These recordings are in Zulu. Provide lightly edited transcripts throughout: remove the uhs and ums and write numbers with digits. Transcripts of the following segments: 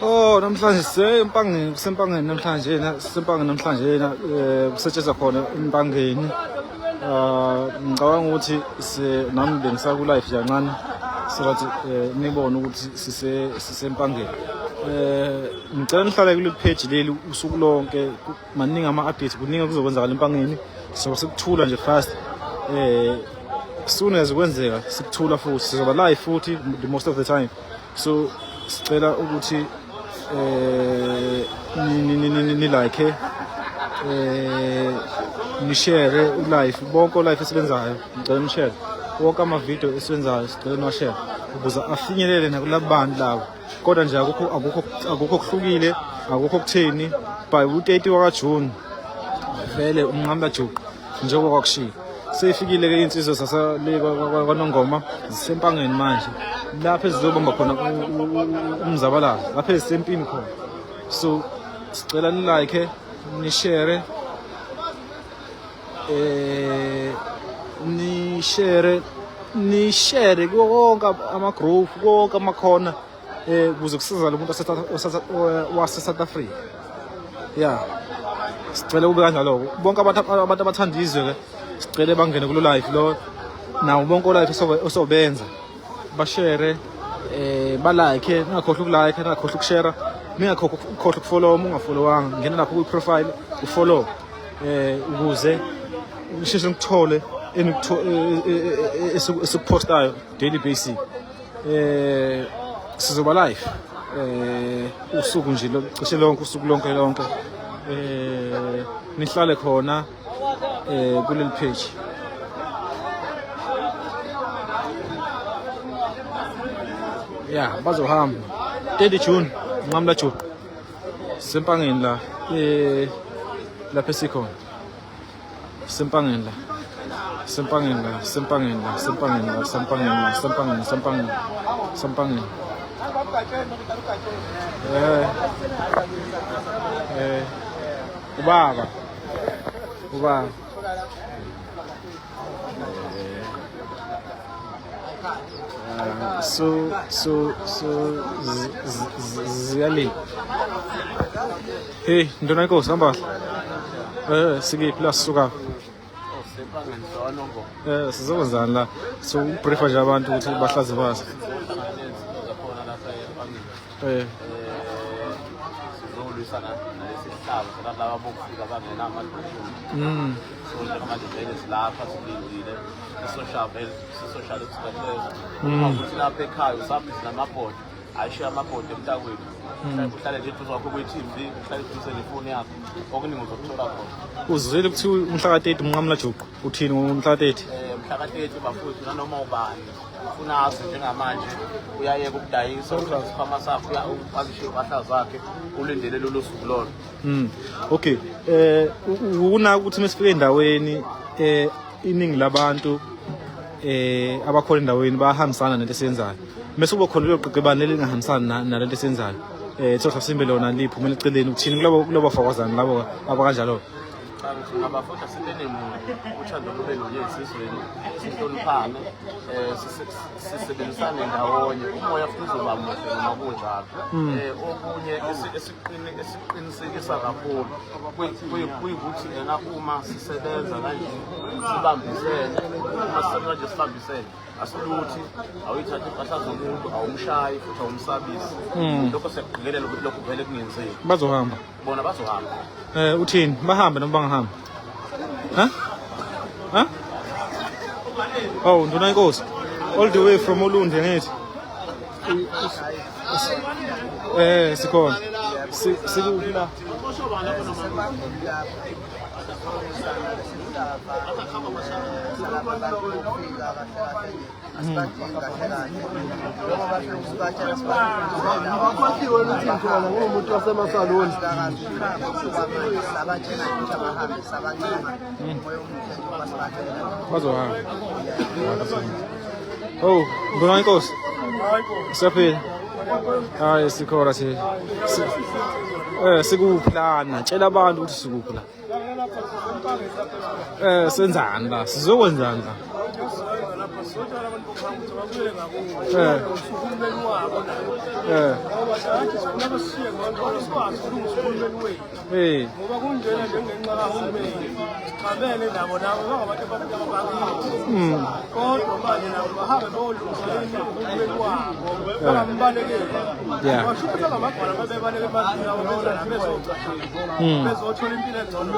Oh, namhlanje sempangeni namhlanje kusetshenziswa khona empangeni. Ngicabanga ukuthi nami bengisaku live kancane sokuthi nibone ukuthi sisempangeni. Ngicela nihlale kule page leli usuku lonke maningi ama updates kuningi kuzokwenzakala empangeni so sikuthula nje fast. Soon as kwenzeka sikuthula futhi sizoba live futhi the most of the time. So sicela ukuthi ni like ni share live bonke live esebenzayo ngicela ni share wonke ama video esebenzayo sicela no share ukuze afinyelele nakulabantu labo kodwa nje akukho kuhlukile akukho kutheni by u30 waka June vele umnqamla juqu njengoba kwakushiwo seyifikile ke insizwa sasale kwaNongoma zisempangeni manje lapha ezizobamba khona umzabalazo lapha ezisempini khona so sicela like ni share ni share konke ama group konke amakhona ukuze kusiza lo muntu wase South Africa yeah sicela ube kanjalo bonke abantu abathanda izwe ke sicela bangene kulo live lo nawo bonke live osobenza ba share ba like ningakhohlwa ukulike ningakhohlwa ukushare ningakhohlwa ukufollow uma ungafollowanga ngena lapho ku profile ufollow ukuze usheshe ngithole esikupostayo daily basis sizoba live usuku nje cishe lonke usuku lonke nihlale khona kuleli page yeah bazohamba 30 June nqamla juqu sempangeni la lapha esikhona sempangeni ubaba so ziyali hey ndona inkosi hamba sike plus suka sizokwenzani la so ubriefa nje abantu ukuthi bahlaze bazi sizolisana nalesihlalo salaba bokufika bangena amadodana so njengamanje vele silapha silindile social expertise ukuthi lapha ekhaya usabhizi namabhodi ayishiya amabhodi emntakwethu uhlale nje duze kwakho kwe-TV uhlale duze nefoni yakho okuningi uzokuthola khona uzwile ukuthi umhla ka-30 umnqamla juqu uthini ngomhla ka-30 mhla ka-30 bafowethu nanoma ubani ufuna azi njengamanje uyayeka ukudayisa isikhwama sakho upakishe impahla zakhe ulindele lolo suku lolo okay unaka ukuthi mesifike endaweni iningi labantu abakhona endaweni bayahambisana nento esiyenzayo mase kuba khona lelo qeqebane elingahambisani nalento esiyenzayo thola simbe lona liphumela eceleni ukuthini kuloba fakwazana labo abakanjalo abafundi asebenemu uthando lube nonyesizweni sihloniphane sisebenzisane ndawonye umoya futhi uzoba muhle noma kunjalo okunye esiqinisekisa kakhulu kuyikuthi uma sisebenza kanje sibambisene uma sisebenza sibambisene asuluthi awuyithatha impahla zomuntu awumshayi futhi awumsabisi lokho siyaqikelela ukuthi lokho vele kungenzeki bazohamba bona bazohamba uthini bahambe noma bangahamba oh ndona inkosi all the way from Olundi ngithi sikhona sikuphi bazohamba oh ndona inkosi siyaphila hayi sikhona sikuplana tshela abantu ukuthi sikuphi la senzani la sizokwenzani la ngoba kunjena njengenxa kahulumeni sixabene nabo bangabantu abakubakithi kodwa manje nabo bahambe bayolungiselela uhulumeni wabo bangambalekeli basho ukuthi amagwala babebaleke emazweni abo bezothola impilo engcono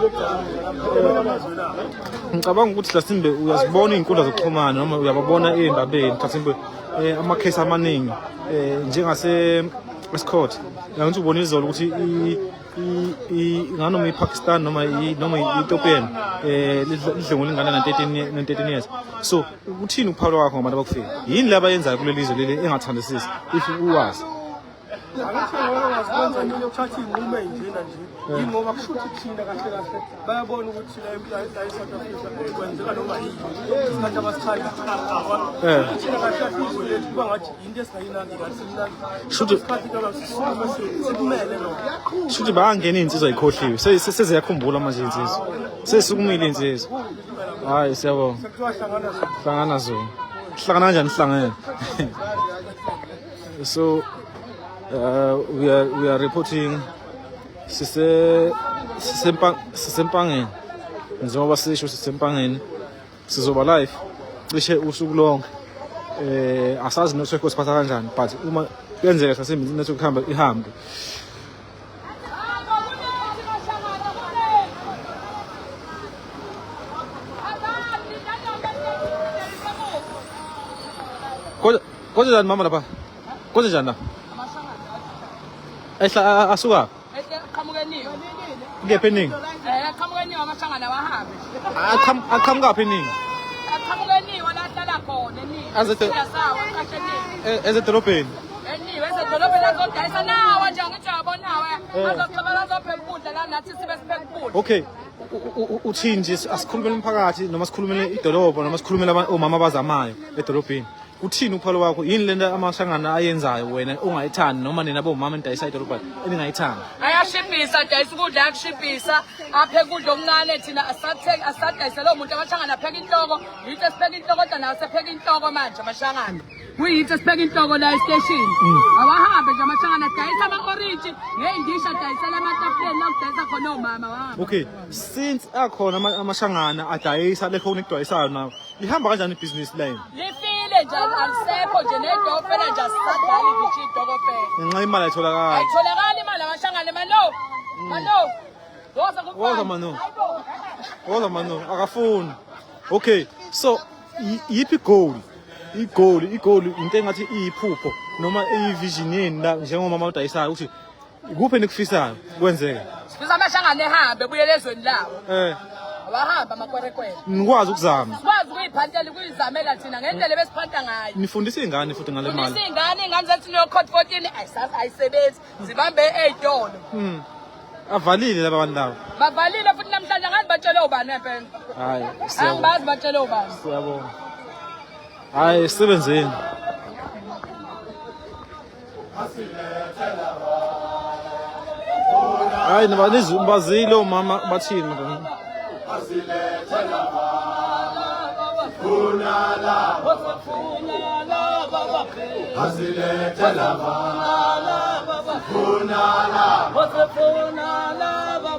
ngicabanga ukuthi Hlasimbe uyazibona iy'nkundla zokuxhumana noma uyababona ey'ndabeni Hlasimbe amakhesi amaningi njengase-Escort ngithi ubona izolo ukuthi nganoma iPakistan noma i-Ethiopian lidlengwe lingana na-13 years so uthini ukuphawula kwakho ngabantu abakufika yini le abayenzayo kuleli zwe leli engathandisisi if uwazi angithi ngoba ngazikwenza into yokuthatha inqumo enjena nje ingoba kushuthi thina kahle kahle bayabona ukuthi la eSouth Africa kwenzeka noma yini isikhathi abasithanda thina kahle kahle izwe lethu kuba ngathi into esingayinaki kahle simnandi isikhathi sikumele lo shuthi bayangena iy'nsizwa ayikhohliwe seziyakhumbula manje iy'nsizwa sesisukumile iy'nsizwa hayi siyabonga sekuthiwa hlangana zona hlangana kanjani hlangene so we are reporting sisempangeni njengoba sisho sisempangeni sizoba live cishe usuku lonke asazi network osiphatha kanjani but uma kuyenzeka sasemini network ihambe kodwa njani mama lapha kodwa njani la ehla asuka Qhamukeniwe. ngephi ningi Qhamukeniwe amashangana wahambe. aqhamukaphi ningi Qhamukeniwe la hlala khona eningi. Sawa qashenini. ezedolobheni Eniwe esedolobheni azodayisa nawe nje ngithi yabonawe. Azoxabana azophe ukudla la nathi sibe sipheka ukudla. okay uthini nje asikhulumele umphakathi noma sikhulumele idolobha noma sikhulumele omama abazamayo edolobheni uthini uphalo wakho yini lento amashangana ayenzayo wena ungayithandi noma nina bomama endayisa idolobha eningayithandi Ayashibhisa dayisa ukudla yakushibhisa aphe ukudla okuncane thina asadayisa lo muntu amashangana apheka inhloko yithi esipheka inhloko kodwa nawe sepheka inhloko manje amashangana kuyithi esipheka inhloko la estation awahambe nje amashangana dayisa ama-orange ngey'ndisha dayisela amatafuleni la kudayisa khona omama wahamba okay since akhona amashangana adayisa lekho nikudayisayo nawo lihamba kanjani ibhizinisi line lifile nje alisekho nje nedokofela nje asisadlali ngisho idokofela ngenxa imali ayitholakali ayitholakali imali amashangane mano woza mano akafuni okay so yiphi goal into engathi iyiphupho noma iyivision yeni la njengomama odayisayo ukuthi ikuphi nikufisayo kwenzeke sifisa amashangane ehambe buyele ezweni lawo awahamba amakwerekwere nikwazi ukuzama sikwazi ukuyiphantela ukuyizamela thina ngendlela ebesiphantha ngayo nifundisa iy'ngane futhi ngale mali fundisa iy'ngane zethu niyo-code 14 ayisebenzi zibambe ey'tolo avalile laba bantu laba bavalile futhi namhlanje angazi batshele ubani empela hayi angibazi batshele ubani siyabonga hayi sisebenzeni hayi bazile omama bathini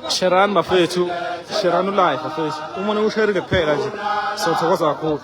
Sherani bafethu Sherani live bafethu uma usherile kuphela nje sothokoza kakhulu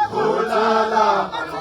Tell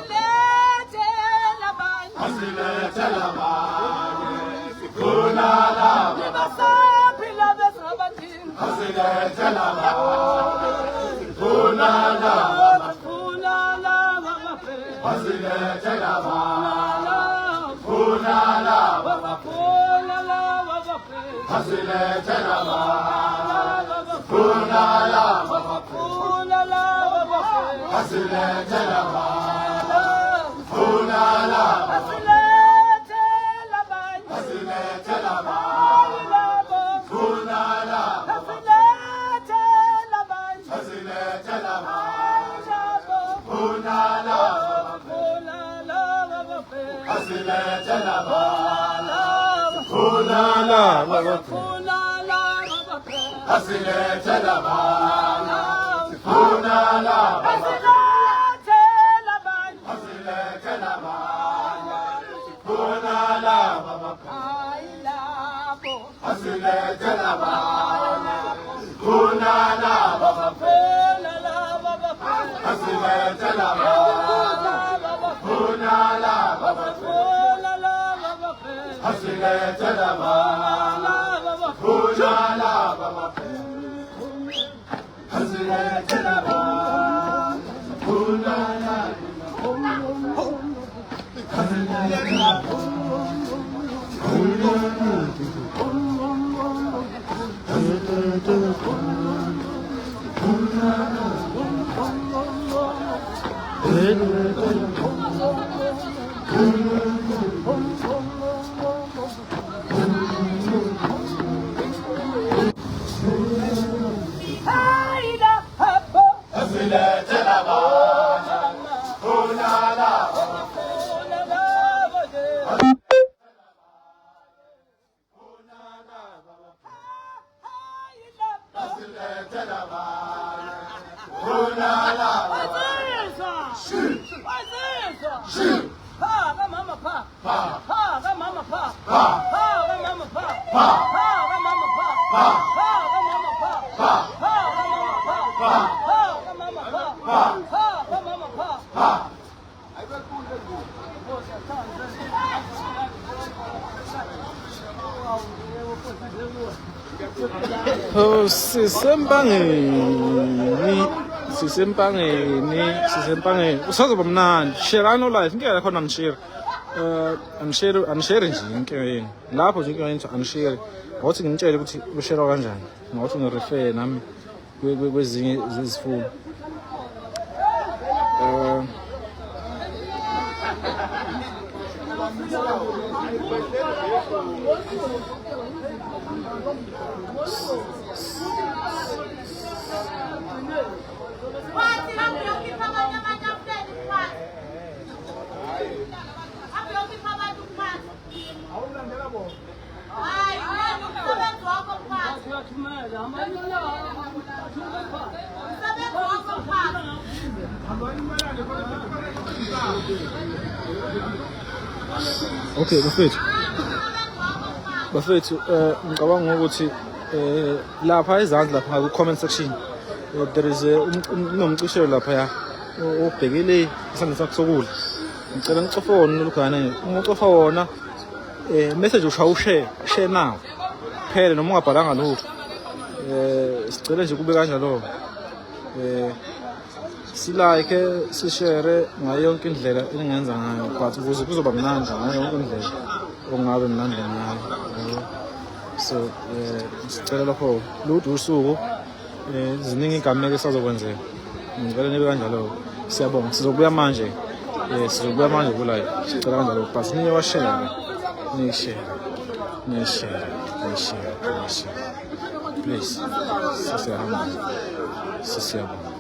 sisempangeni usazoba mnandi sherano live ngeke khona ngishare unshare nje inkinga yini lapho nje inkinga yini unshare ngokuthi ngimtshele ukuthi ushare kanjani ngokuthi ngirefer nami kwezinye zezifundo Okay, bafethu ngicabanga ukuthi lapha ezandla lapha ku comment section there is unomcishelo lapha ya ubhekele isandla sakho sokudla ngicela ngicofa wona lugana uma ucofa wona message ushawu share now phela noma ungabhalanga lutho sicela nje kube kanjalo si-like si-share ngayo yonke indlela engingenza ngayo but ukuze kuzoba mnandi ngayo yonke indlela ongabe mnandi ngayo so sicela lapho ludu usuku ziningi igameko esazokwenzeka ngicela nibe kanjalo siyabonga sizobuya manje ku-live sicela kanjalo but ninye washare niyishare please sisiyabonga